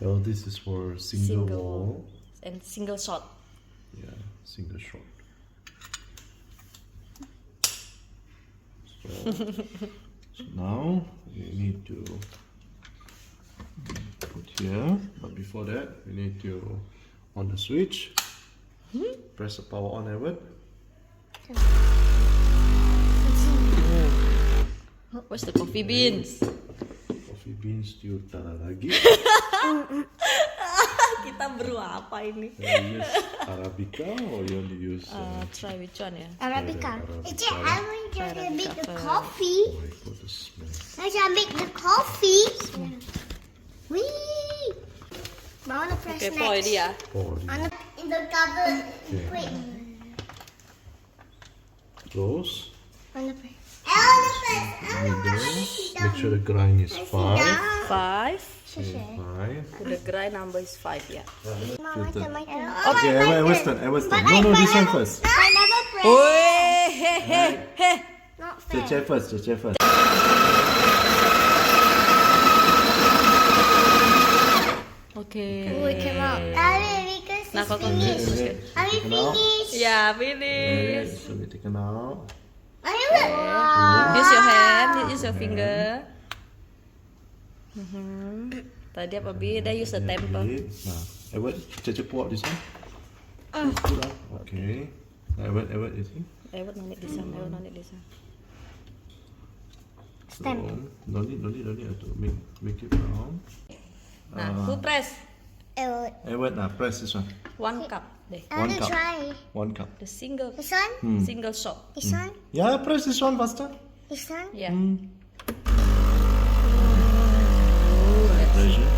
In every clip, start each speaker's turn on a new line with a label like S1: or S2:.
S1: Well, this is for single wall.
S2: And single shot.
S1: Yeah, single shot. So now we need to put here, but before that we need to on the switch. Press the power on, Edward.
S2: Where's the coffee beans?
S1: Coffee beans diutara lagi.
S2: Kita brew apa ini?
S1: You use Arabica or you want to use
S2: Try which one ya?
S3: Arabica.
S1: Arabica.
S3: I want to make the coffee.
S1: Oh, I put the smell.
S3: I want to make the coffee. Wee! But I want to press
S2: Okay,
S3: next.
S2: pour ini ya.
S1: Pour it in.
S3: In the cupboard.
S1: Okay.
S3: Wait.
S1: Close.
S3: I want to press. I want to press.
S1: Middle. Make sure the grind is 5.
S2: 5.
S1: Okay, 5.
S2: The grind number is 5 ya.
S3: Mom, my turn, my turn.
S1: Okay, Edward's turn. Edward's turn. No, this one first.
S3: I never press.
S2: Woi, he.
S3: Not fair.
S1: Cece first. Cece first.
S2: Okay.
S3: Oh, it came out. Because
S2: Nah,
S3: it's
S2: kau
S3: finished.
S1: Okay.
S3: Are we finished?
S2: Ya,
S1: Okay,
S2: finish.
S1: so we take it out.
S2: Use your hand, use your finger. Tadi apa bi? Dah use the temper.
S1: Nah, Edward, Cece pour out this one. Put out. Okay. Edward, you see?
S2: Edward no need this one. Edward no need this one.
S1: So, no need to make it round.
S2: Nah, who press?
S1: Edward, now press this one.
S2: 1 cup deh.
S3: I want
S1: 1
S3: to
S1: cup.
S3: try.
S1: 1 cup.
S2: The single
S3: This one?
S2: single shot.
S3: This one?
S1: Yeah, press this one faster.
S3: This one?
S2: Yeah.
S1: Pressure.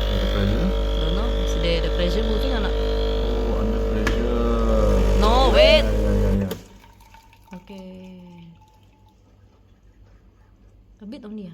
S1: Under pressure.
S2: Don't know. See the pressure moving or not?
S1: Oh, under pressure.
S2: No, wait.
S1: Yeah.
S2: Okay. A bit only ya.